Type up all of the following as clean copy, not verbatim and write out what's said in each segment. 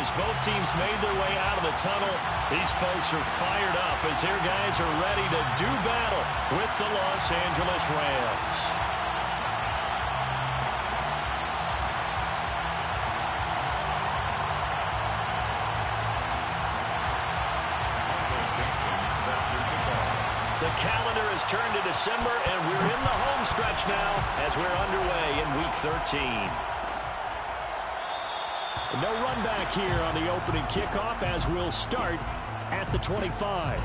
as both teams made their way out of the tunnel. These folks are fired up as their guys are ready to do battle with the Los Angeles Rams. The calendar has turned to December, and we're in the home stretch now as we're underway in Week 13. No run back here on the opening kickoff as we'll start at the 25.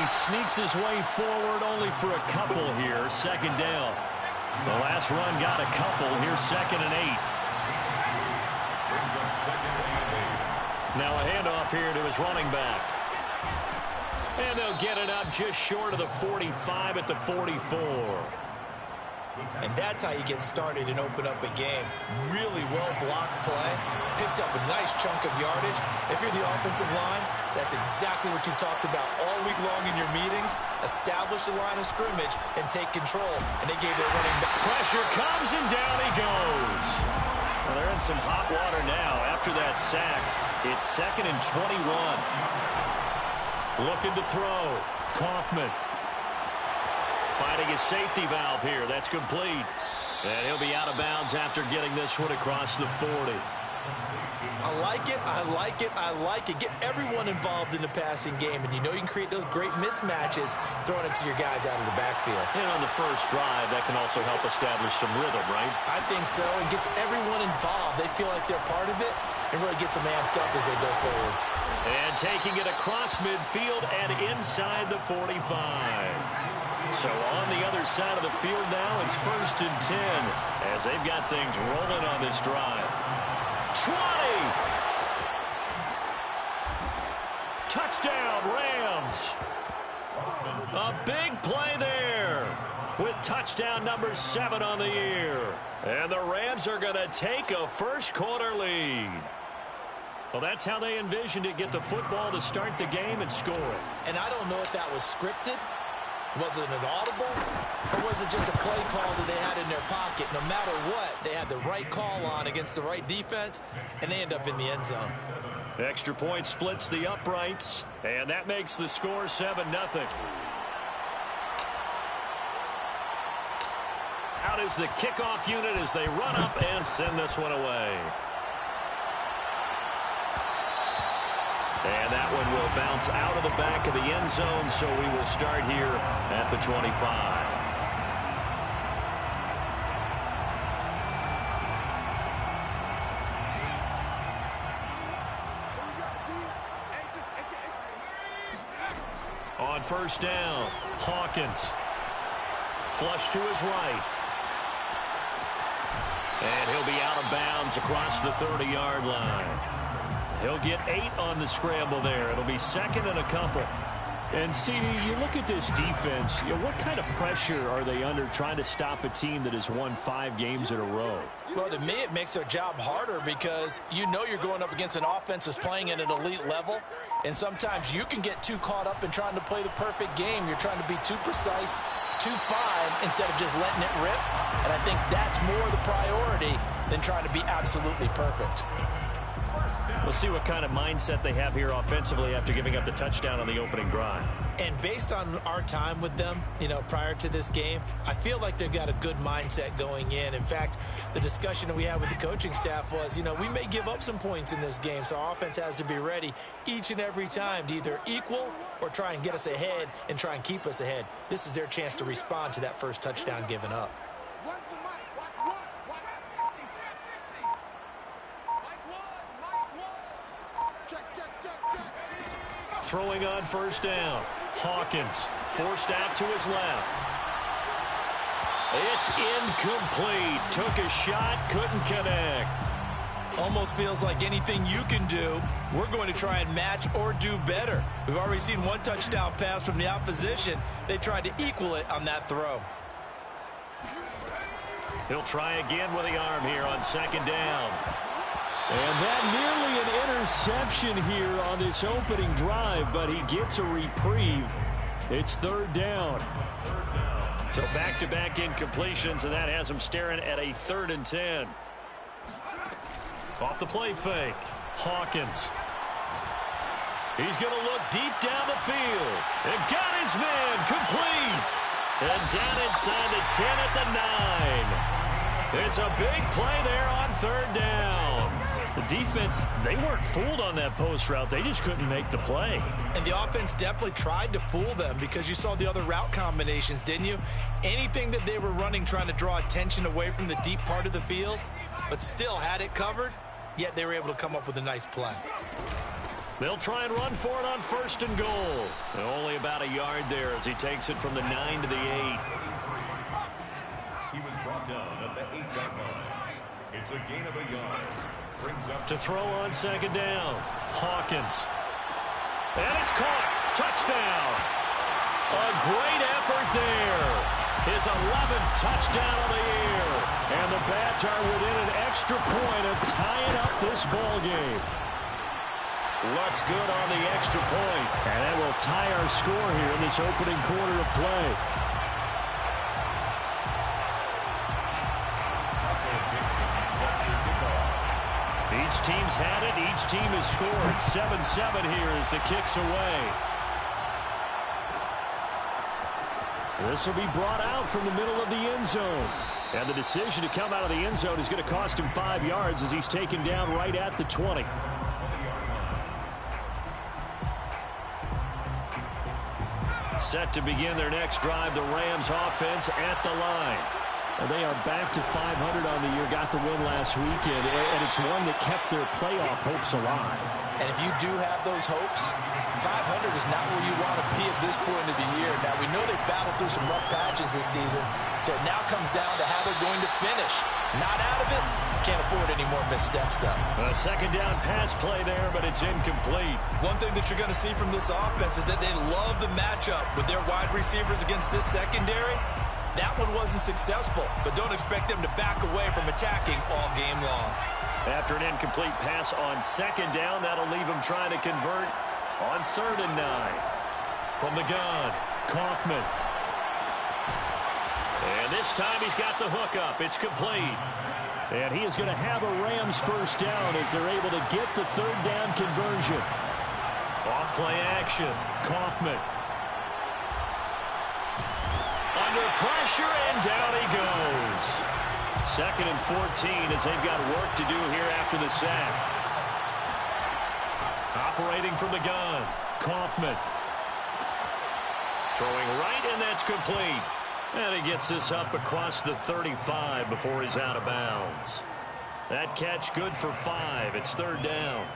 Sneaks his way forward only for a couple here. Second down. The last run got a couple. Here's 2nd and 8. Now a handoff here to his running back. And they'll get it up just short of the 45 at the 44. And that's how you get started and open up a game. Really well-blocked play. Picked up a nice chunk of yardage. If you're the offensive line, that's exactly what you've talked about all week long in your meetings. Establish the line of scrimmage and take control. And they gave their running back. Pressure comes, and down he goes. Well, they're in some hot water now after that sack. It's 2nd and 21. Looking to throw. Kaufman. Finding his safety valve here. That's complete. And he'll be out of bounds after getting this one across the 40. I like it. I like it. I like it. Get everyone involved in the passing game. And you know you can create those great mismatches throwing it to your guys out of the backfield. And on the first drive, that can also help establish some rhythm, right? I think so. It gets everyone involved. They feel like they're part of it and really gets them amped up as they go forward. And taking it across midfield and inside the 45. So on the other side of the field now, it's 1st and 10 as they've got things rolling on this drive. 20! Touchdown, Rams! A big play there with touchdown number 7 on the year. And the Rams are going to take a first-quarter lead. Well, that's how they envisioned it, get the football to start the game and score. And I don't know if that was scripted. Was it an audible, or was it just a play call that they had in their pocket? No matter what, they had the right call on against the right defense, and they end up in the end zone. Extra point splits the uprights, and that makes the score 7-0. Out is the kickoff unit as they run up and send this one away. And that one will bounce out of the back of the end zone, so we will start here at the 25. On first down, Hawkins. Flush to his right. And he'll be out of bounds across the 30-yard line. He'll get 8 on the scramble there. It'll be 2nd and a couple. And, CD, you look at this defense, what kind of pressure are they under trying to stop a team that has won 5 games in a row? Well, to me, it makes their job harder because you know you're going up against an offense that's playing at an elite level, and sometimes you can get too caught up in trying to play the perfect game. You're trying to be too precise, too fine, instead of just letting it rip. And I think that's more the priority than trying to be absolutely perfect. We'll see what kind of mindset they have here offensively after giving up the touchdown on the opening drive. And based on our time with them, prior to this game, I feel like they've got a good mindset going in. In fact, the discussion that we had with the coaching staff was, we may give up some points in this game, so our offense has to be ready each and every time to either equal or try and get us ahead and try and keep us ahead. This is their chance to respond to that first touchdown given up. Throwing on first down. Hawkins forced out to his left. It's incomplete. Took a shot, couldn't connect. Almost feels like anything you can do, we're going to try and match or do better. We've already seen one touchdown pass from the opposition. They tried to equal it on that throw. He'll try again with the arm here on second down. And that nearly an interception here on this opening drive, but he gets a reprieve. It's third down. So back-to-back incompletions, and that has him staring at a 3rd and 10. Off the play fake, Hawkins. He's going to look deep down the field. And got his man complete. And down inside the 10 at the 9. It's a big play there on 3rd down. The defense, they weren't fooled on that post route. They just couldn't make the play. And the offense definitely tried to fool them because you saw the other route combinations, didn't you? Anything that they were running trying to draw attention away from the deep part of the field, but still had it covered, yet they were able to come up with a nice play. They'll try and run for it on 1st and goal. Only about a yard there as he takes it from the 9 to the 8. He was brought down at the 8-yard line. It's a gain of a yard. Brings up to throw on 2nd down. Hawkins. And it's caught. Touchdown. A great effort there. His 11th touchdown of the year. And the Bats are within an extra point of tying up this ball game. Looks good on the extra point. And that will tie our score here in this opening quarter of play. Each team's had it. Each team has scored. 7-7 here as the kick's away. This will be brought out from the middle of the end zone. And the decision to come out of the end zone is going to cost him 5 yards as he's taken down right at the 20. Set to begin their next drive, the Rams offense at the line. And they are back to 500 on the year, got the win last weekend, and it's one that kept their playoff hopes alive. And if you do have those hopes, 500 is not where you want to be at this point of the year. Now, we know they've battled through some rough patches this season, so it now comes down to how they're going to finish. Not out of it. Can't afford any more missteps, though. A 2nd down pass play there, but it's incomplete. One thing that you're going to see from this offense is that they love the matchup with their wide receivers against this secondary. That one wasn't successful, but don't expect them to back away from attacking all game long. After an incomplete pass on 2nd down, that'll leave them trying to convert on 3rd and 9. From the gun, Kaufman. And this time he's got the hook up. It's complete. And he is going to have a Rams 1st down as they're able to get the 3rd down conversion. Off play action, Kaufman. Under pressure, and down he goes. 2nd and 14 as they've got work to do here after the sack. Operating from the gun, Kaufman. Throwing right, and that's complete. And he gets this up across the 35 before he's out of bounds. That catch good for 5. It's 3rd down.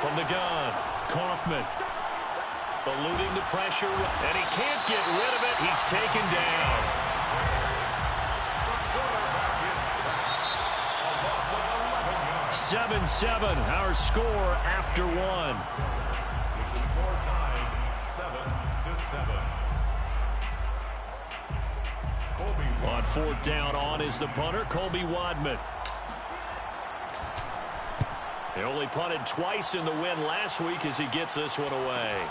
From the gun, Kaufman. Eluding the pressure, and he can't get rid of it. He's taken down. 7-7, our score after 1. With the score tied 7-7. On 4th down, on is the punter, Colby Wadman. They only punted twice in the win last week as he gets this one away.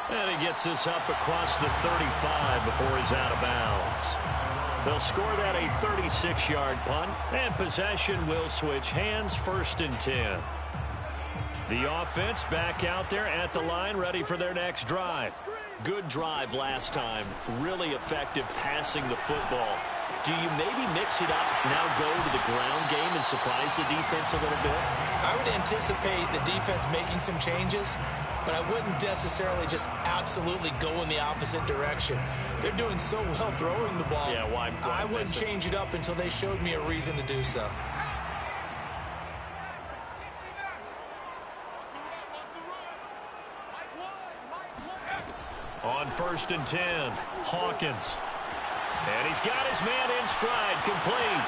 And he gets this up across the 35 before he's out of bounds. They'll score that a 36-yard punt, and possession will switch hands, 1st and 10. The offense back out there at the line, ready for their next drive. Good drive last time, really effective passing the football. Do you maybe mix it up, now go to the ground game and surprise the defense a little bit? I would anticipate the defense making some changes, but I wouldn't necessarily just absolutely go in the opposite direction. They're doing so well throwing the ball. Yeah, why I wouldn't change it up until they showed me a reason to do so. On 1st and 10, Hawkins. And he's got his man in stride, complete.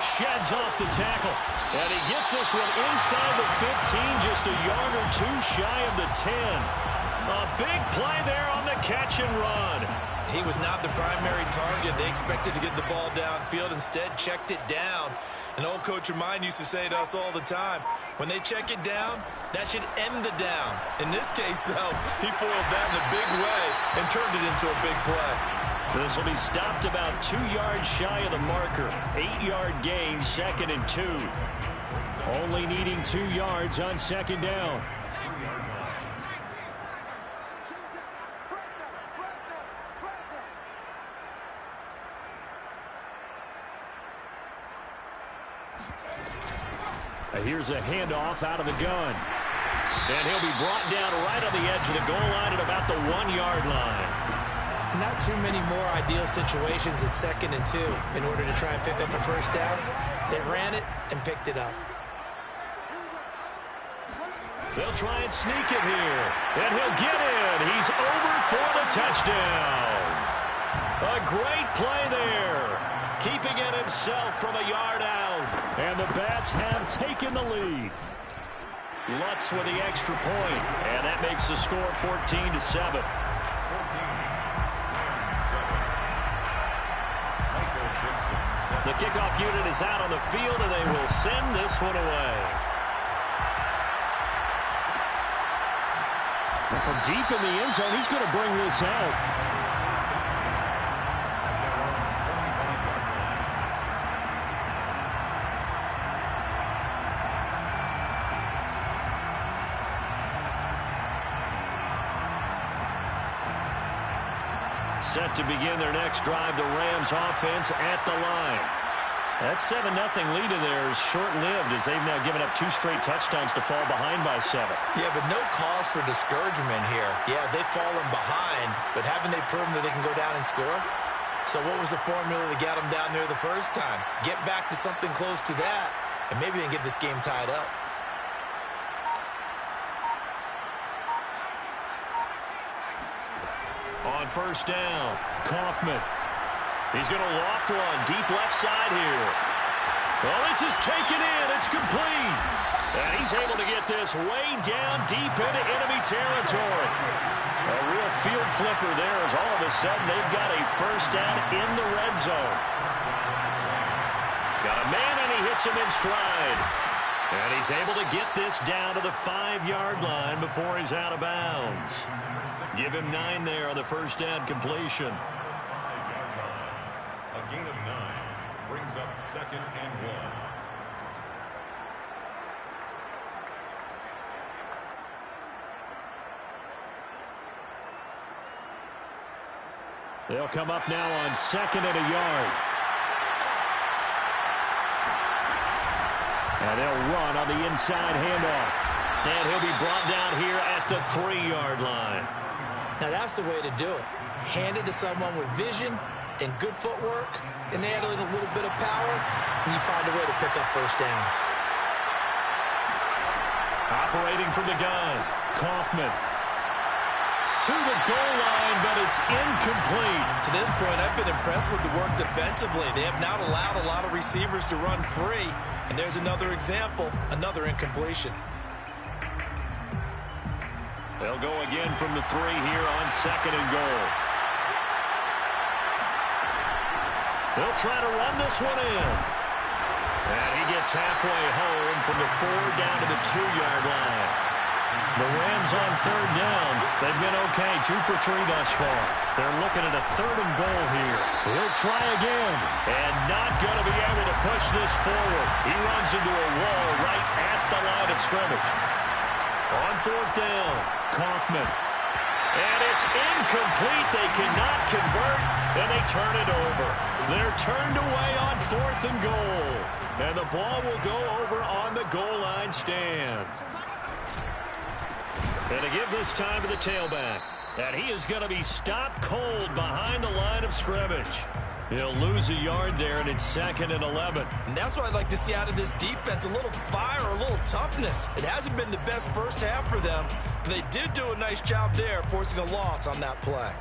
Sheds off the tackle. And he gets this one inside the 15, just a yard or two shy of the 10. A big play there on the catch and run. He was not the primary target. They expected to get the ball downfield. Instead, checked it down. An old coach of mine used to say to us all the time, when they check it down, that should end the down. In this case, though, he foiled that in a big way and turned it into a big play. This will be stopped about 2 yards shy of the marker. 8-yard gain, 2nd and 2. Only needing 2 yards on 2nd down. Here's a handoff out of the gun. And he'll be brought down right on the edge of the goal line at about the 1-yard line. Not too many more ideal situations at 2nd and 2 in order to try and pick up a first down. They ran it and picked it up. They'll try and sneak it here. And he'll get in. He's over for the touchdown. A great play there. Keeping it himself from a yard out. And the Bats have taken the lead. Lutz with the extra point. And that makes the score 14-7. The kickoff unit is out on the field, and they will send this one away. And from deep in the end zone, he's going to bring this out. Set to begin their next drive, the Rams offense at the line. That 7-0 lead in there is short-lived as they've now given up 2 straight touchdowns to fall behind by 7. Yeah, but no cause for discouragement here. Yeah, they've fallen behind, but haven't they proven that they can go down and score? So what was the formula that got them down there the first time? Get back to something close to that, and maybe they can get this game tied up. On first down, Kaufman. He's going to loft one deep left side here. Well, this is taken in. It's complete. And he's able to get this way down deep into enemy territory. A real field flipper there as all of a sudden they've got a first down in the red zone. Got a man and he hits him in stride. And he's able to get this down to the 5-yard line before he's out of bounds. Give him 9 there on the first down completion. A gain of 9 brings up 2nd and 1. They'll come up now on 2nd and a yard. And they'll run on the inside handoff. And he'll be brought down here at the 3-yard line. Now that's the way to do it. Hand it to someone with vision and good footwork, and add in a little bit of power, and you find a way to pick up first downs. Operating from the gun, Kaufman. To the goal line, but it's incomplete. To this point, I've been impressed with the work defensively. They have not allowed a lot of receivers to run free, and there's another example, another incompletion. They'll go again from the 3 here on 2nd and goal. They'll try to run this one in. And he gets halfway home from the 4 down to the 2-yard line. The Rams on 3rd down. They've been okay, 2 for 3 thus far. They're looking at a 3rd and goal here. He'll try again. And not going to be able to push this forward. He runs into a wall right at the line of scrimmage. On 4th down, Kaufman. And it's incomplete. They cannot convert, and they turn it over. They're turned away on 4th and goal. And the ball will go over on the goal line stand. And to give this time to the tailback. And he is going to be stopped cold behind the line of scrimmage. He'll lose a yard there, and it's 2nd and 11. And that's what I'd like to see out of this defense, a little fire, a little toughness. It hasn't been the best first half for them, but they did do a nice job there, forcing a loss on that play.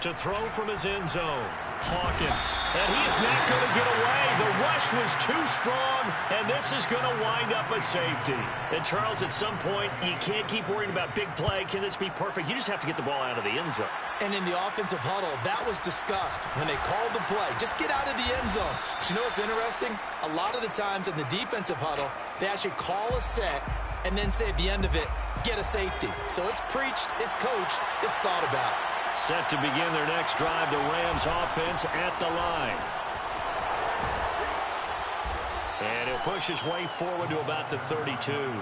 To throw from his end zone. Hawkins. And he is not going to get away. The rush was too strong, and this is going to wind up a safety. And, Charles, at some point, you can't keep worrying about big play. Can this be perfect? You just have to get the ball out of the end zone. And in the offensive huddle, that was discussed when they called the play. Just get out of the end zone. But you know what's interesting? A lot of the times in the defensive huddle, they actually call a set and then say at the end of it, get a safety. So it's preached, it's coached, it's thought about. Set to begin their next drive, the Rams offense at the line. And he'll push his way forward to about the 32.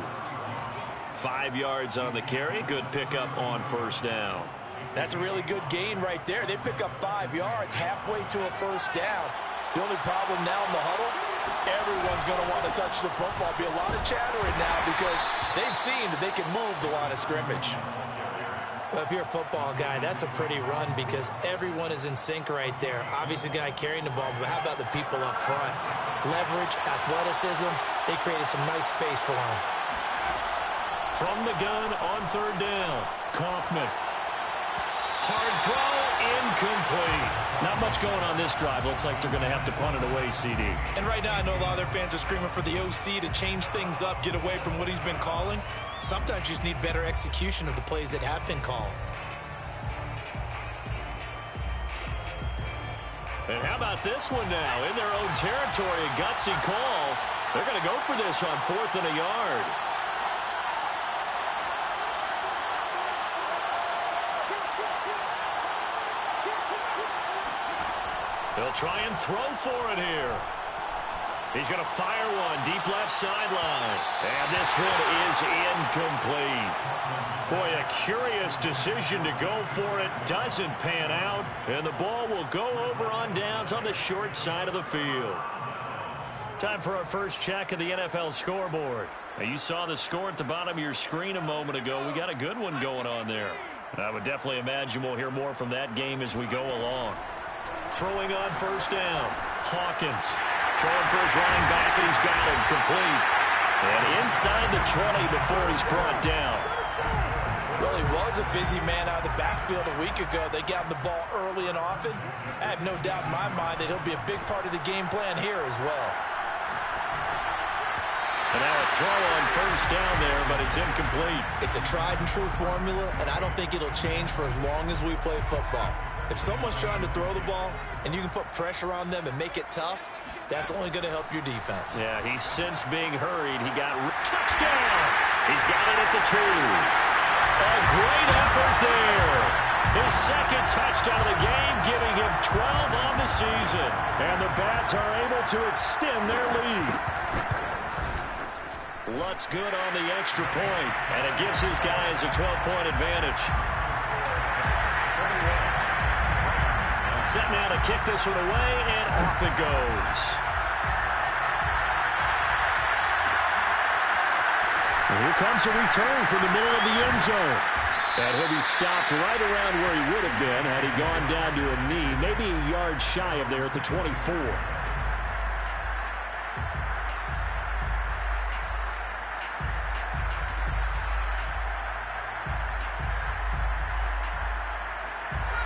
5 yards on the carry. Good pickup on first down. That's a really good gain right there. They pick up 5 yards halfway to a first down. The only problem now in the huddle, everyone's going to want to touch the football. Be a lot of chattering now because they've seen that they can move the line of scrimmage. Well, if you're a football guy, that's a pretty run because everyone is in sync right there. Obviously, the guy carrying the ball, but how about the people up front? Leverage, athleticism, they created some nice space for him. From the gun on third down, Kaufman. Hard throw, incomplete. Not much going on this drive. Looks like they're going to have to punt it away, CD. And right now, I know a lot of their fans are screaming for the OC to change things up, get away from what he's been calling. Sometimes you just need better execution of the plays that have been called. And how about this one now? In their own territory, a gutsy call. They're going to go for this on 4th and a yard. They'll try and throw for it here. He's going to fire one deep left sideline. And this one is incomplete. Boy, a curious decision to go for it. Doesn't pan out. And the ball will go over on downs on the short side of the field. Time for our first check of the NFL scoreboard. Now, you saw the score at the bottom of your screen a moment ago. We got a good one going on there. And I would definitely imagine we'll hear more from that game as we go along. Throwing on first down. Hawkins. Throwing for his running back, and he's got him complete. And inside the 20 before he's brought down. Well, he was a busy man out of the backfield a week ago. They got him the ball early and often. I have no doubt in my mind that he'll be a big part of the game plan here as well. And now a throw on first down there, but it's incomplete. It's a tried-and-true formula, and I don't think it'll change for as long as we play football. If someone's trying to throw the ball and you can put pressure on them and make it tough, that's only going to help your defense. Yeah, he's since being hurried. He got touchdown. He's got it at the 2. A great effort there. His second touchdown of the game, giving him 12 on the season. And the Bats are able to extend their lead. Lutz good on the extra point, and it gives his guys a 12-point advantage. Set now to kick this one away, and off it goes. And here comes a return from the middle of the end zone. And he'll be stopped right around where he would have been had he gone down to a knee, maybe a yard shy of there at the 24.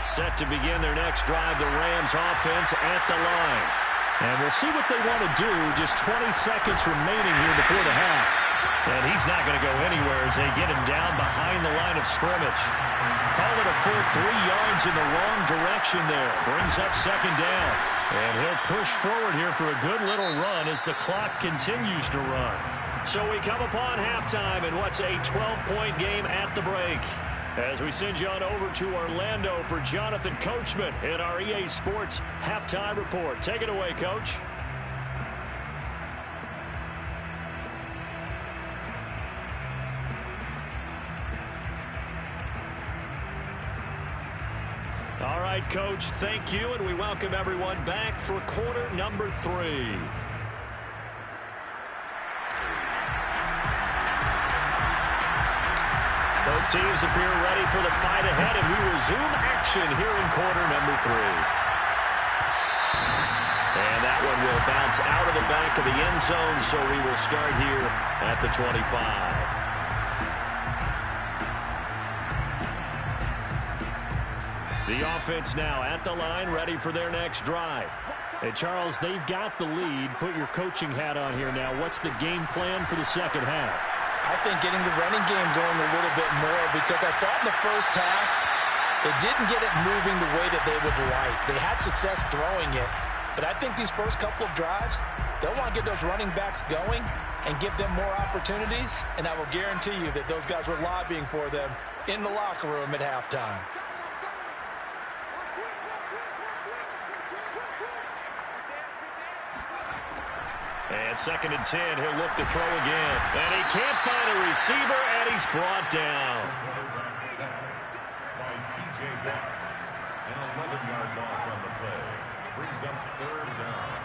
Set to begin their next drive, the Rams offense at the line. And we'll see what they want to do. Just 20 seconds remaining here before the half. And he's not going to go anywhere as they get him down behind the line of scrimmage. Call it a full 3 yards in the wrong direction there. Brings up second down. And he'll push forward here for a good little run as the clock continues to run. So we come upon halftime in what's a 12-point game at the break. As we send you on over to Orlando for Jonathan Coachman in our EA Sports Halftime Report. Take it away, Coach. All right, Coach, thank you, and we welcome everyone back for quarter number 3. Both teams appear ready for the fight ahead, and we resume action here in quarter number 3. And that one will bounce out of the back of the end zone, so we will start here at the 25. The offense now at the line, ready for their next drive. Hey, Charles, they've got the lead. Put your coaching hat on here now. What's the game plan for the second half? I think getting the running game going a little bit more, because I thought in the first half they didn't get it moving the way that they would like. They had success throwing it, but I think these first couple of drives, they'll want to get those running backs going and give them more opportunities, and I will guarantee you that those guys were lobbying for them in the locker room at halftime. And 2nd and 10, he'll look to throw again. And he can't find a receiver, and he's brought down. By T.J. Watt. An 11-yard loss on the play. Brings up 3rd down.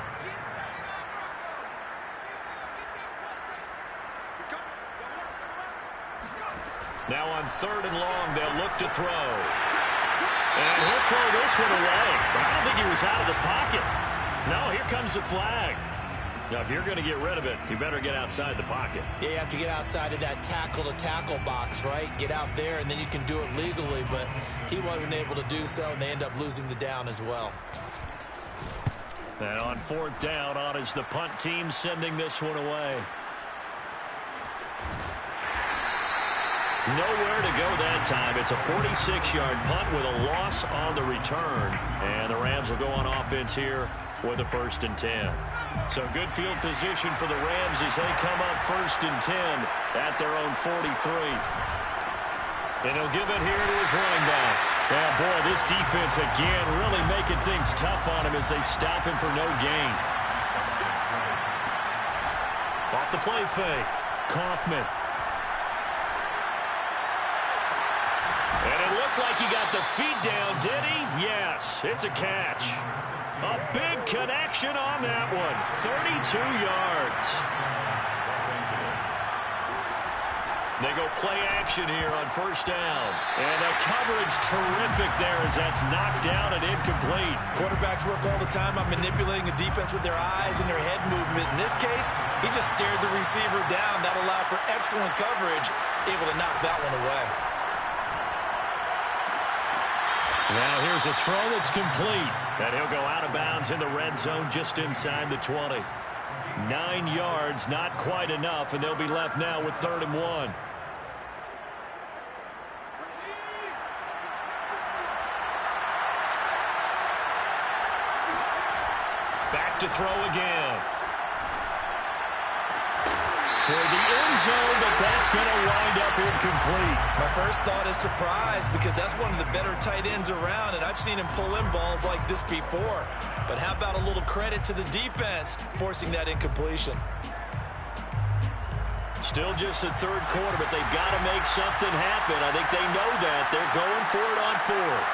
Now on 3rd and long, they'll look to throw. And he'll throw this one away. I don't think he was out of the pocket. No, here comes the flag. Now, if you're going to get rid of it, you better get outside the pocket. Yeah, you have to get outside of that tackle-to-tackle box, right? Get out there, and then you can do it legally, but he wasn't able to do so, and they end up losing the down as well. And on 4th down, on is the punt team sending this one away. Nowhere to go that time. It's a 46-yard punt with a loss on the return. And the Rams will go on offense here with a 1st and 10. So good field position for the Rams as they come up 1st and 10 at their own 43. And he'll give it here to his running back. Yeah, boy, this defense again really making things tough on him as they stop him for no gain. Off the play fake. Kaufman. And it looked like he got the feet down, did he? Yes, it's a catch. A big connection on that one. 32 yards. They go play action here on 1st down. And the coverage terrific there as that's knocked down and incomplete. Quarterbacks work all the time on manipulating the defense with their eyes and their head movement. In this case, he just stared the receiver down. That allowed for excellent coverage, able to knock that one away. Now here's a throw that's complete. And he'll go out of bounds in the red zone just inside the 20. 9 yards, not quite enough, and they'll be left now with 3rd and 1. Back to throw again. Toward the end zone, but that's going to wind up incomplete. My first thought is surprise, because that's one of the better tight ends around, and I've seen him pull in balls like this before. But how about a little credit to the defense forcing that incompletion? Still just the 3rd quarter, but they've got to make something happen. I think they know that. They're going for it on 4th.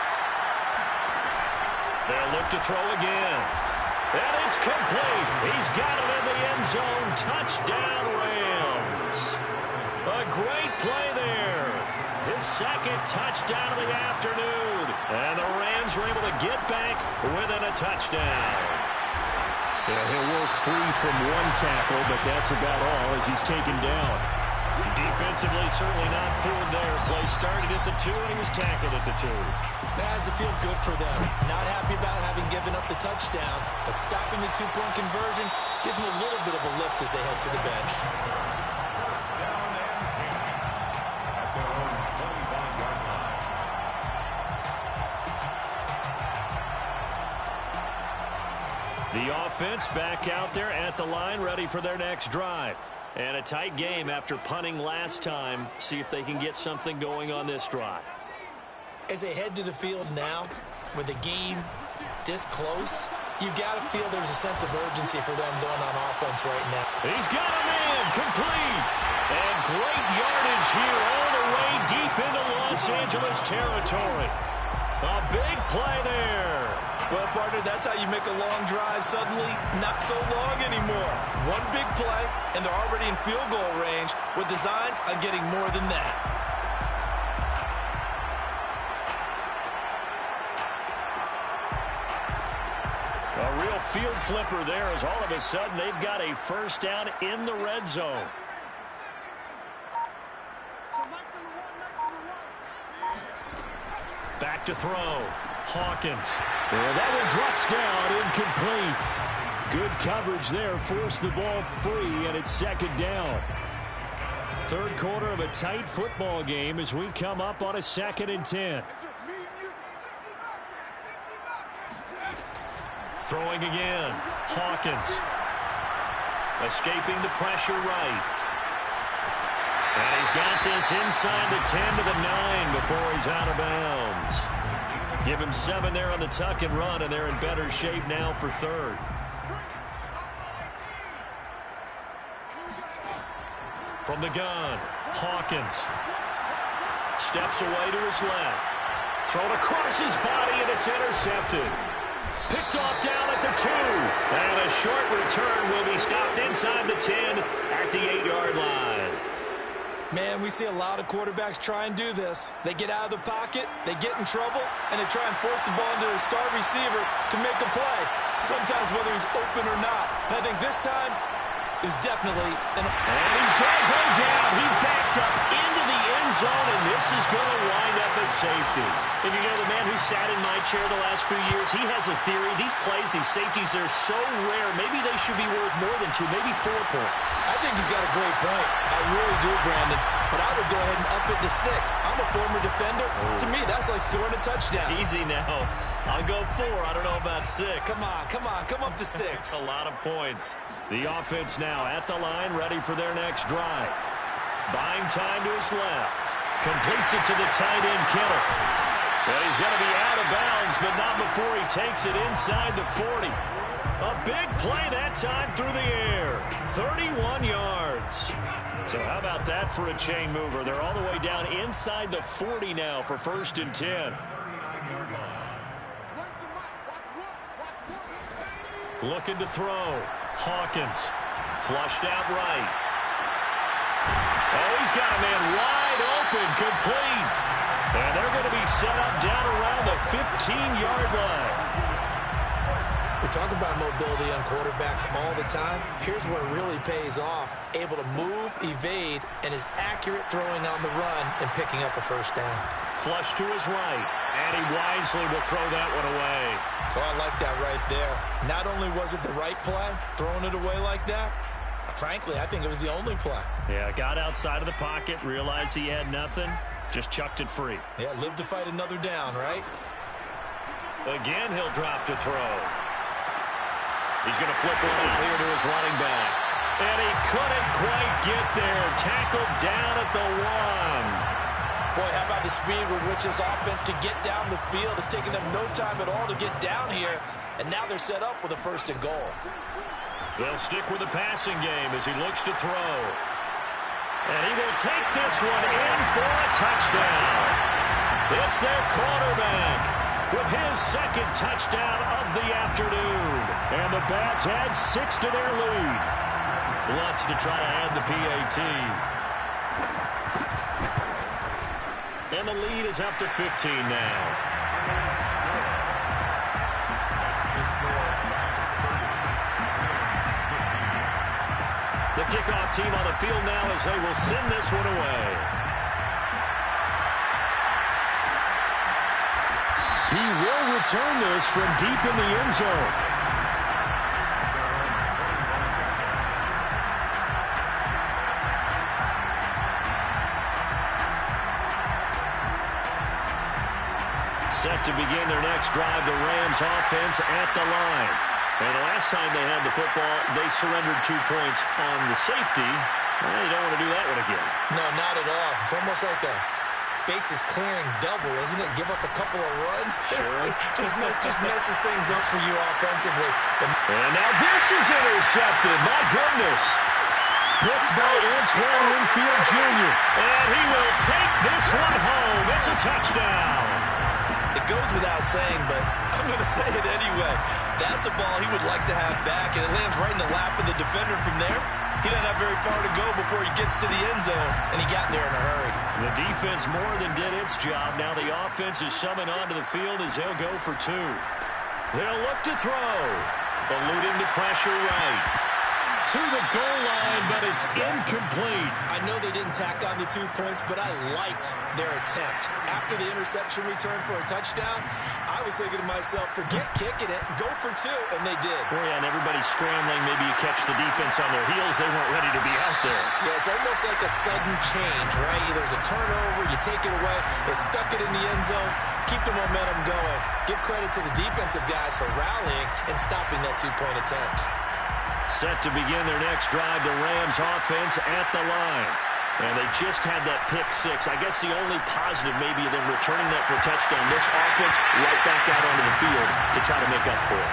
They'll look to throw again. And it's complete. He's got it in the end zone. Touchdown, Rams. A great play there. His 2nd touchdown of the afternoon. And the Rams are able to get back within a touchdown. Yeah, he'll work free from one tackle, but that's about all as he's taken down. Defensively, certainly not fooled there. Play started at the 2, and he was tackled at the 2. That has to feel good for them. Not happy about having given up the touchdown, but stopping the 2-point conversion gives them a little bit of a lift as they head to the bench. The offense back out there at the line, ready for their next drive. And a tight game after punting last time. See if they can get something going on this drive. As they head to the field now, with the game this close, you've got to feel there's a sense of urgency for them going on offense right now. He's got him in, complete. And great yardage here all the way deep into Los Angeles territory. A big play there. Well, partner, that's how you make a long drive suddenly not so long anymore. One big play, and they're already in field goal range with designs on getting more than that. A real field flipper there as all of a sudden they've got a 1st down in the red zone. Back to throw. Hawkins. And that one drops down, incomplete. Good coverage there. Forced the ball free, and it's second down. Third quarter of a tight football game as we come up on a 2nd and 10. Throwing again. Hawkins. Escaping the pressure right. And he's got this inside the 10 to the 9 before he's out of bounds. Give him 7 there on the tuck and run, and they're in better shape now for third. From the gun, Hawkins. Steps away to his left. Thrown across his body, and it's intercepted. Picked off down at the 2. And a short return will be stopped inside the 10 at the 8-yard line. Man, we see a lot of quarterbacks try and do this. They get out of the pocket, they get in trouble, and they try and force the ball into their star receiver to make a play, sometimes whether he's open or not. And I think this time, it was definitely an... And he's going to go down. He backed up into the end zone, and this is going to wind up as safety. And you know, the man who sat in my chair the last few years, he has a theory. These plays, these safeties, they're so rare. Maybe they should be worth more than 2, maybe 4 points. I think he's got a great point. I really do, Brandon. But I would go ahead and up it to 6. I'm a former defender. To me, that's like scoring a touchdown. Easy now. I'll go 4. I don't know about 6. Come on. Come up to 6. A lot of points. The offense now at the line, ready for their next drive. Buying time to his left. Completes it to the tight end, Kittle. But he's going to be out of bounds, but not before he takes it inside the 40. A big play that time through the air. 31 yards. So how about that for a chain mover? They're all the way down inside the 40 now for 1st and 10. Looking to throw. Hawkins. Flushed out right. Oh, he's got a man wide open. Complete. And they're going to be set up down around the 15-yard line. We talk about mobility on quarterbacks all the time. Here's where it really pays off. Able to move, evade, and is accurate throwing on the run and picking up a first down. Flush to his right, and he wisely will throw that one away. Oh, I like that right there. Not only was it the right play, throwing it away like that, frankly, I think it was the only play. Yeah, got outside of the pocket, realized he had nothing, just chucked it free. Yeah, live to fight another down, right? Again, he'll drop to throw. He's going to flip one out here to his running back. And he couldn't quite get there. Tackled down at the 1. Boy, how about the speed with which this offense can get down the field? It's taken them no time at all to get down here. And now they're set up with a 1st and goal. They'll stick with the passing game as he looks to throw. And he will take this one in for a touchdown. It's their quarterback with his 2nd touchdown of the afternoon. And the Bats add 6 to their lead. Lutz to try to add the PAT. And the lead is up to 15 now. The kickoff team on the field now as they will send this one away. He will return this from deep in the end zone. Set to begin their next drive, the Rams offense at the line. And the last time they had the football, they surrendered 2 points on the safety. Well, you don't want to do that one again. No, not at all. It's almost like a bases clearing double, isn't it? Give up a couple of runs. Sure. just messes things up for you offensively. And now this is intercepted. My goodness. Picked by Antoine Winfield Jr. And he will take this one home. It's a touchdown. It goes without saying, but I'm going to say it anyway. That's a ball he would like to have back, and it lands right in the lap of the defender from there. He doesn't have very far to go before he gets to the end zone, and he got there in a hurry. The defense more than did its job. Now the offense is summoned onto the field as they'll go for 2. They'll look to throw. Eluding the pressure right. to the goal line, but it's incomplete. I know they didn't tack on the 2 points, but I liked their attempt. After the interception return for a touchdown, I was thinking to myself, forget kicking it, go for 2, and they did. Well, yeah, and everybody's scrambling. Maybe you catch the defense on their heels. They weren't ready to be out there. Yeah, it's almost like a sudden change, right? There's a turnover, you take it away, they stuck it in the end zone, keep the momentum going. Give credit to the defensive guys for rallying and stopping that 2-point attempt. Set to begin their next drive, the Rams offense at the line. And they just had that pick 6. I guess the only positive maybe of them returning that for a touchdown. This offense right back out onto the field to try to make up for it.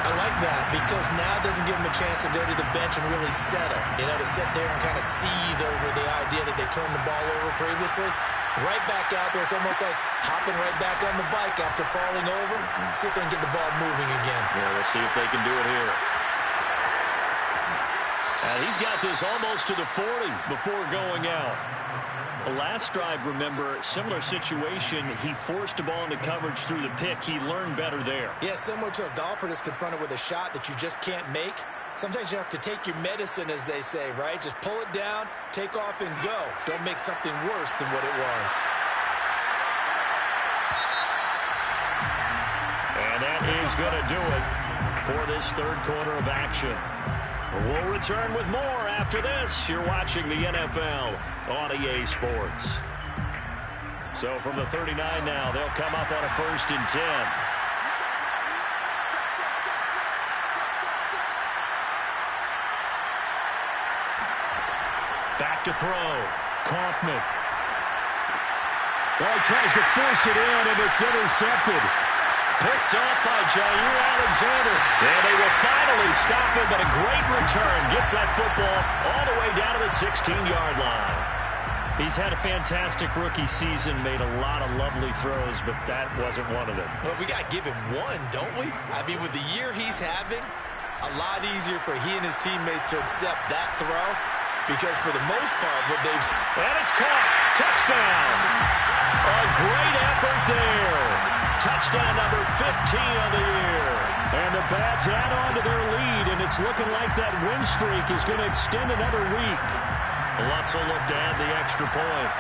I like that because now it doesn't give them a chance to go to the bench and really settle. You know, to sit there and kind of seethe over the idea that they turned the ball over previously. Right back out there. It's almost like hopping right back on the bike after falling over. See if they can get the ball moving again. Yeah, we'll see if they can do it here. And he's got this almost to the 40 before going out. The last drive, remember, similar situation. He forced the ball into coverage through the pick. He learned better there. Yeah, similar to a golfer that's confronted with a shot that you just can't make. Sometimes you have to take your medicine, as they say, right? Just pull it down, take off, and go. Don't make something worse than what it was. And that is going to do it for this third quarter of action. We'll return with more after this. You're watching the NFL on EA Sports. So from the 39 now, they'll come up on a 1st and 10. Back to throw. Kaufman. Well, he tries to force it in, and it's intercepted. Picked up by Jair Alexander. And they will finally stop him, but a great return. Gets that football all the way down to the 16-yard line. He's had a fantastic rookie season, made a lot of lovely throws, but that wasn't one of them. Well, we got to give him one, don't we? I mean, with the year he's having, a lot easier for he and his teammates to accept that throw because for the most part, what they've... And it's caught. Touchdown. A great effort there. Touchdown number 15 of the year. And the Bats add on to their lead, and it's looking like that win streak is going to extend another week. Lutz will look to add the extra point.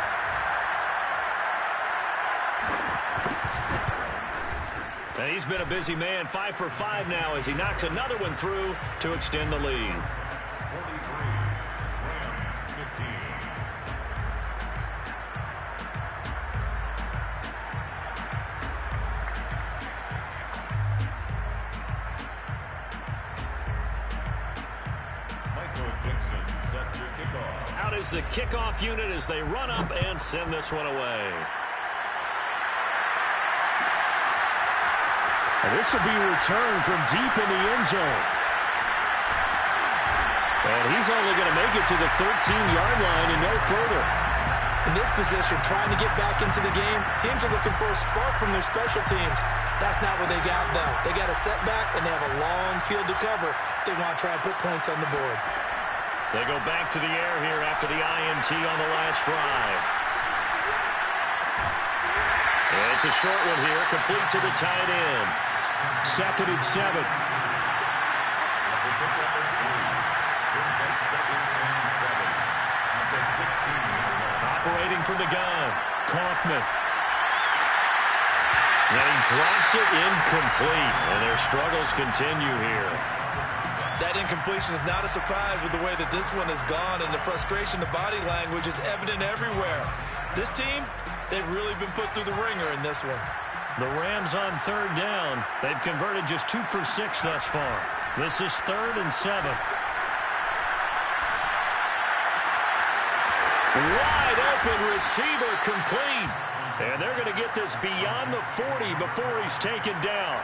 And he's been a busy man, 5 for 5 now as he knocks another one through to extend the lead. 43, Rams 15. Set to kickoff. Out is the kickoff unit as they run up and send this one away. And this will be returned from deep in the end zone. And he's only going to make it to the 13-yard line and no further. In this position, trying to get back into the game, teams are looking for a spark from their special teams. That's not what they got, though. They got a setback, and they have a long field to cover if they want to try and put points on the board. They go back to the air here after the INT on the last drive. And it's a short one here, complete to the tight end. 2nd and 7. That's a pick up at 3. Brings up 2nd and 7. At the 16-yard line. Operating from the gun, Kaufman. And he drops it incomplete. And their struggles continue here. That incompletion is not a surprise with the way that this one has gone, and the frustration, the body language is evident everywhere. This team, they've really been put through the ringer in this one. The Rams on 3rd down. They've converted just 2 for 6 thus far. This is 3rd and 7. Wide open receiver complete. And they're going to get this beyond the 40 before he's taken down.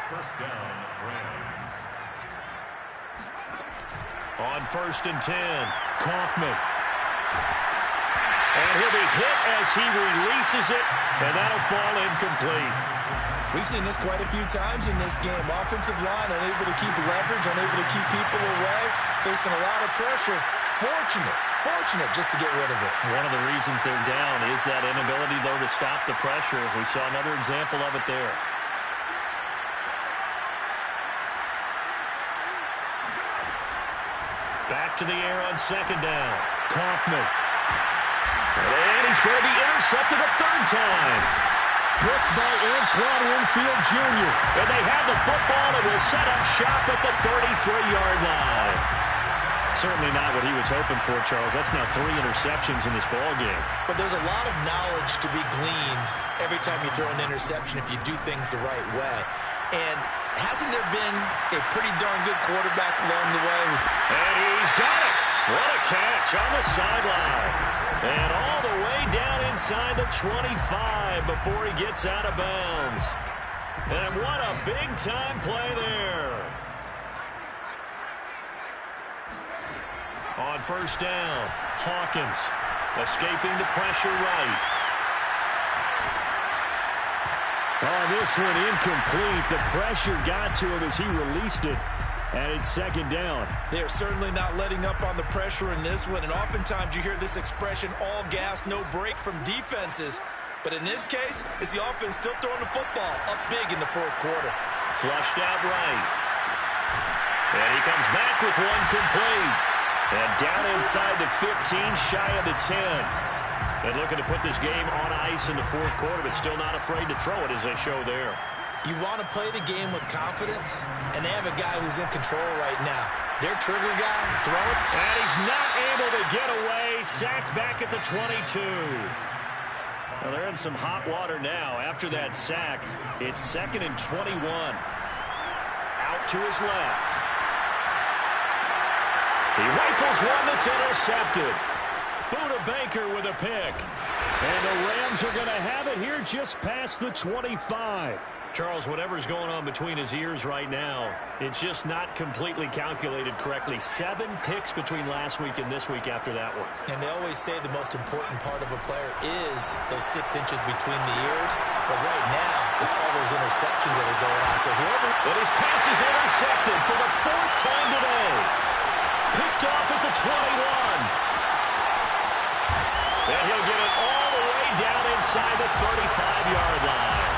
First down, Rams. On 1st and 10, Kaufman. And he'll be hit as he releases it, and that'll fall incomplete. We've seen this quite a few times in this game. Offensive line unable to keep leverage, unable to keep people away, facing a lot of pressure. Fortunate just to get rid of it. One of the reasons they're down is that inability, though, to stop the pressure. We saw another example of it there. back to the air on second down. Kaufman. And he's going to be intercepted a third time. Picked by Antoine Winfield Jr. And they have the football and will set up shop at the 33-yard line. Certainly not what he was hoping for, Charles. That's now 3 interceptions in this ball game. But there's a lot of knowledge to be gleaned every time you throw an interception if you do things the right way. And hasn't there been a pretty darn good quarterback along the way? And he's got it. What a catch on the sideline. And all the way down inside the 25 before he gets out of bounds. And what a big-time play there. On first down, Hawkins escaping the pressure right. On this one, incomplete. The pressure got to him as he released it. And it's second down. They're certainly not letting up on the pressure in this one. And oftentimes you hear this expression, all gas, no break from defenses. But in this case, it's the offense still throwing the football up big in the fourth quarter. Flushed out right. And he comes back with one complete. And down inside the 15, shy of the 10. And looking to put this game on ice in the fourth quarter, but still not afraid to throw it as they show there. You want to play the game with confidence, and they have a guy who's in control right now. Their trigger guy, throw it. And he's not able to get away. Sacked back at the 22. Well, they're in some hot water now. After that sack, it's 2nd and 21. Out to his left. He rifles one that's intercepted. Buda Baker with a pick. And the Rams are going to have it here just past the 25. Charles, whatever's going on between his ears right now, it's just not completely calculated correctly. 7 picks between last week and this week after that one. And they always say the most important part of a player is those 6 inches between the ears. But right now, it's all those interceptions that are going on. So whoever... But his pass is intercepted for the 4th time today. Picked off at the 21. And he'll get it all the way down inside the 35-yard line.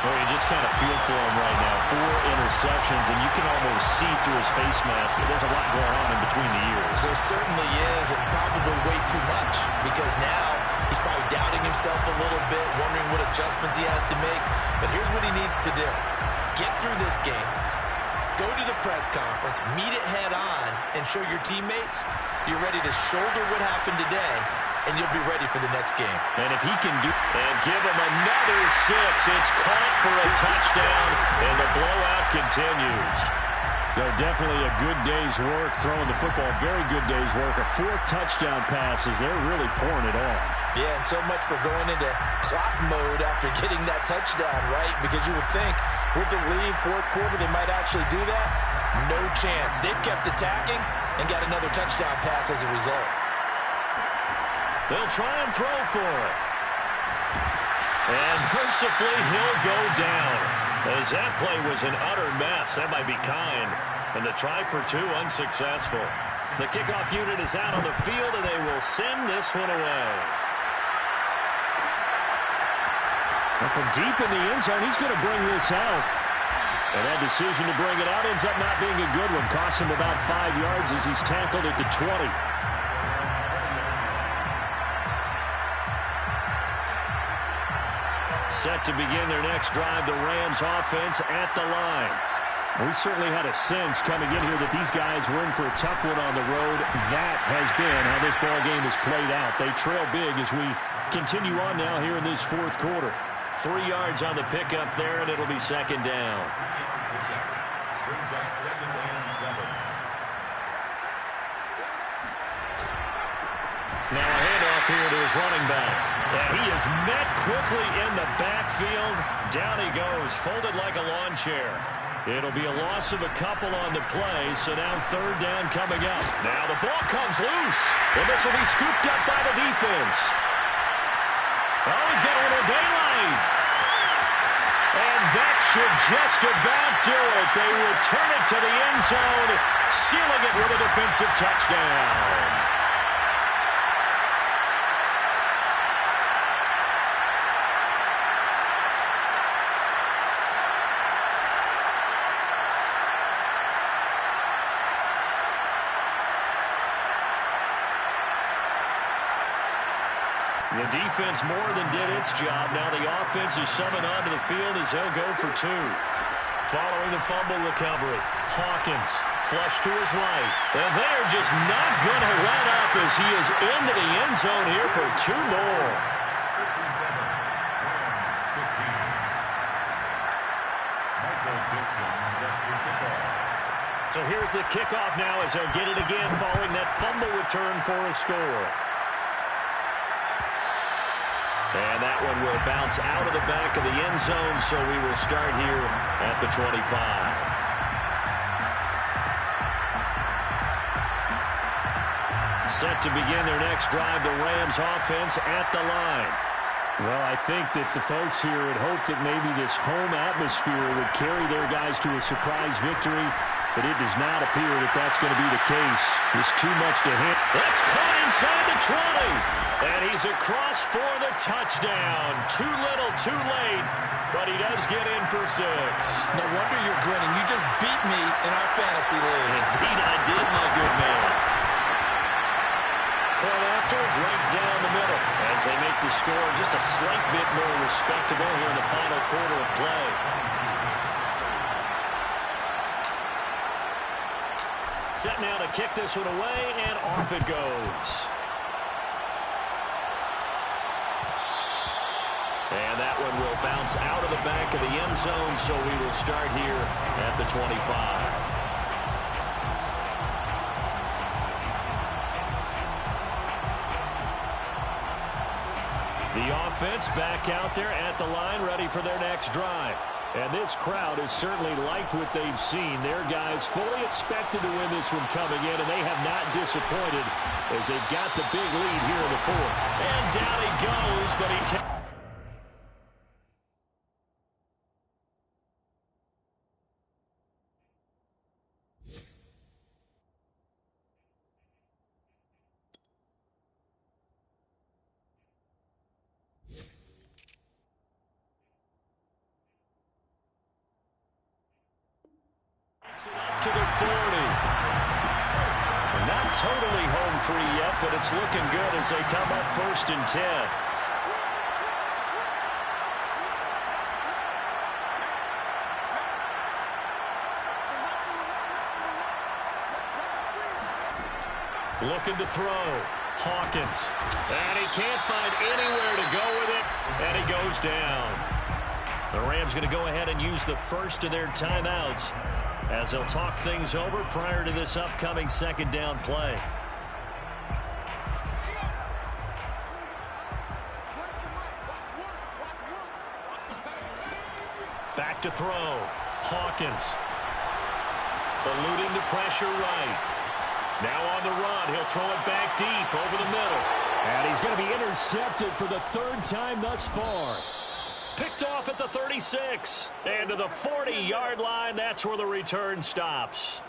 Well, you just kind of feel for him right now. 4 interceptions, and you can almost see through his face mask. There's a lot going on in between the ears. There certainly is, and probably way too much, because now he's probably doubting himself a little bit, wondering what adjustments he has to make. But here's what he needs to do. Get through this game. Go to the press conference, meet it head on, and show your teammates you're ready to shoulder what happened today, and you'll be ready for the next game. And if he can do and give him another 6, it's caught for a touchdown, and the blowout continues. They're definitely a good day's work throwing the football. Very good day's work. A 4th touchdown pass as they're really pouring it on. Yeah, and so much for going into clock mode after getting that touchdown, right? Because you would think with the lead, fourth quarter, they might actually do that. No chance. They've kept attacking and got another touchdown pass as a result. They'll try and throw for it. And mercifully, he'll go down. As that play was an utter mess. That might be kind. And the try for 2 unsuccessful. The kickoff unit is out on the field, and they will send this one away. And from deep in the end zone, he's going to bring this out. And that decision to bring it out ends up not being a good one. Cost him about 5 yards as he's tackled at the 20. Set to begin their next drive, the Rams offense at the line. We certainly had a sense coming in here that these guys were in for a tough one on the road. That has been how this ball game has played out. They trail big as we continue on now here in this fourth quarter. 3 yards on the pickup there, and it'll be second down. Brings up 2nd and 7. Now a handoff here to his running back. And he is met quickly in the backfield. Down he goes, folded like a lawn chair. It'll be a loss of a couple on the play, so now 3rd down coming up. Now the ball comes loose, and this will be scooped up by the defense. Oh, he's got a little daylight. And that should just about do it. They return it to the end zone, sealing it with a defensive touchdown. defense more than did its job. Now the offense is summoned onto the field as they'll go for two. Following the fumble recovery, Hawkins flush to his right. And they're just not going to let up as he is into the end zone here for two more. 57, Rams 15. Michael Dixon set to kick off. So here's the kickoff now as they'll get it again following that fumble return for a score. And that one will bounce out of the back of the end zone, so we will start here at the 25. Set to begin their next drive, the Rams offense at the line. Well, I think that the folks here had hoped that maybe this home atmosphere would carry their guys to a surprise victory, but it does not appear that that's going to be the case. There's too much to hit. That's caught inside the 20. And he's across for the touchdown. Too little, too late, but he does get in for 6. No wonder you're grinning. You just beat me in our fantasy league. Indeed I did, my good man. Point after, right down the middle as they make the score just a slight bit more respectable here in the final quarter of play. Set now to kick this one away, and off it goes. And that one will bounce out of the back of the end zone, so we will start here at the 25. The offense back out there at the line, ready for their next drive. And this crowd has certainly liked what they've seen. Their guys fully expected to win this one coming in, and they have not disappointed as they've got the big lead here in the fourth. And down he goes, but he takes... to the 40. Not totally home free yet, but it's looking good as they come up 1st and 10. Looking to throw. Hawkins. And he can't find anywhere to go with it, and he goes down. The Rams going to go ahead and use the first of their timeouts as they'll talk things over prior to this upcoming second down play. Back to throw. Hawkins. Eluding the pressure right. Now on the run. He'll throw it back deep over the middle. And he's going to be intercepted for the 3rd time thus far. Picked off at the 36. And to the 40-yard line, that's where the return stops.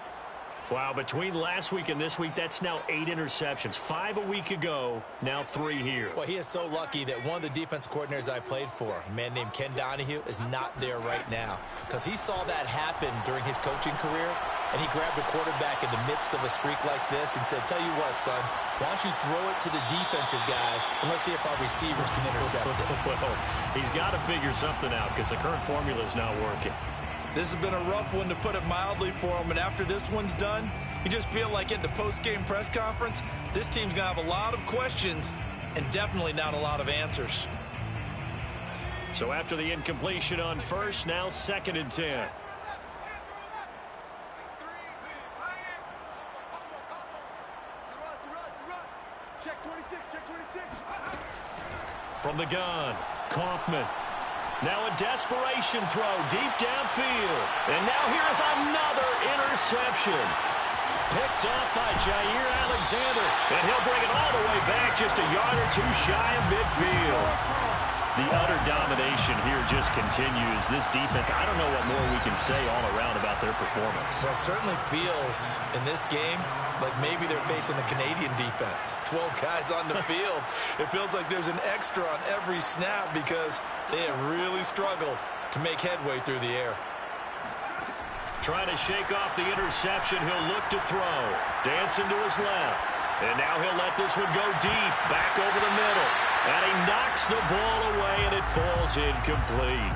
Wow, between last week and this week, that's now 8 interceptions. 5 a week ago, now 3 here. Well, he is so lucky that one of the defensive coordinators I played for, a man named Ken Donahue, is not there right now. Because he saw that happen during his coaching career, and he grabbed a quarterback in the midst of a streak like this and said, tell you what, son, why don't you throw it to the defensive guys, and let's see if our receivers can intercept it. Well, he's got to figure something out because the current formula is not working. This has been a rough one, to put it mildly, for him. And after this one's done, you just feel like at the post-game press conference, this team's going to have a lot of questions and definitely not a lot of answers. So after the incompletion on first, now 2nd and 10. Check 26, check 26. From the gun, Kaufman. Now a desperation throw deep downfield. And now here's another interception. Picked off by Jair Alexander. And he'll bring it all the way back just a yard or two shy of midfield. The utter domination here just continues. This defense, I don't know what more we can say all around about their performance. Well, it certainly feels in this game like maybe they're facing a Canadian defense. 12 guys on the field. It feels like there's an extra on every snap because they have really struggled to make headway through the air. Trying to shake off the interception. He'll look to throw. Dancing to his left. And now he'll let this one go deep. Back over the middle. And he knocks the ball away, and it falls incomplete.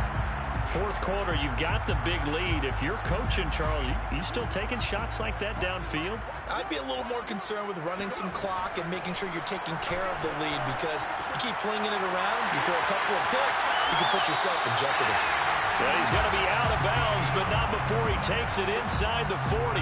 Fourth quarter, you've got the big lead. If you're coaching, Charles, you still taking shots like that downfield? I'd be a little more concerned with running some clock and making sure you're taking care of the lead, because you keep flinging it around, you throw a couple of picks, you can put yourself in jeopardy. Well, he's going to be out of bounds, but not before he takes it inside the 40.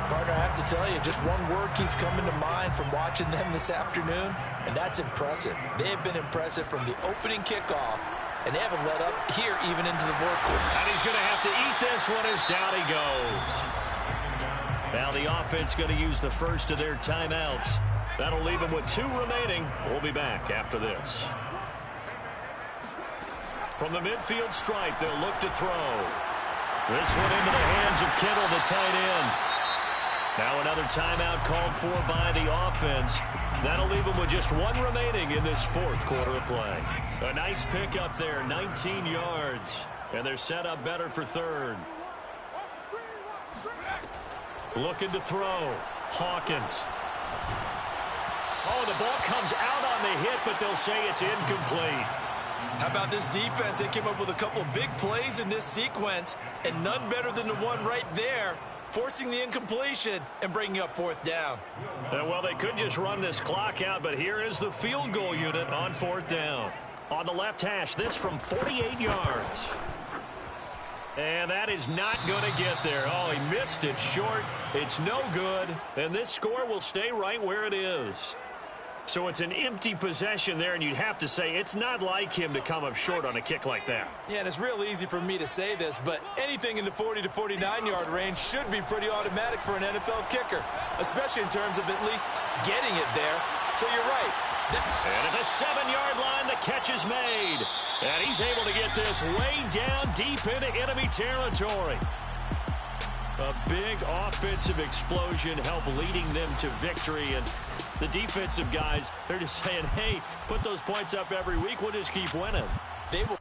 Partner, I have to tell you, just one word keeps coming to mind from watching them this afternoon, and that's impressive. They have been impressive from the opening kickoff, and they haven't let up here even into the fourth quarter. And he's going to have to eat this one as down he goes. Now the offense going to use the first of their timeouts. That'll leave them with 2 remaining. We'll be back after this. From the midfield stripe, they'll look to throw. This one into the hands of Kittle, the tight end. Now another timeout called for by the offense. That'll leave them with just 1 remaining in this fourth quarter of play. A nice pickup there, 19 yards. And they're set up better for third. Looking to throw. Hawkins. Oh, the ball comes out on the hit, but they'll say it's incomplete. How about this defense? They came up with a couple of big plays in this sequence, and none better than the one right there, forcing the incompletion and bringing up fourth down. Well, they could just run this clock out, but here is the field goal unit on fourth down. On the left hash, this from 48 yards. And that is not going to get there. Oh, he missed it short. It's no good. And this score will stay right where it is. So it's an empty possession there, and you'd have to say it's not like him to come up short on a kick like that. Yeah, and it's real easy for me to say this, but anything in the 40 to 49-yard range should be pretty automatic for an NFL kicker, especially in terms of at least getting it there. So you're right. And at the 7-yard line, the catch is made. And he's able to get this way down deep into enemy territory. A big offensive explosion helped leading them to victory. And the defensive guys, they're just saying, hey, put those points up every week. We'll just keep winning. They will.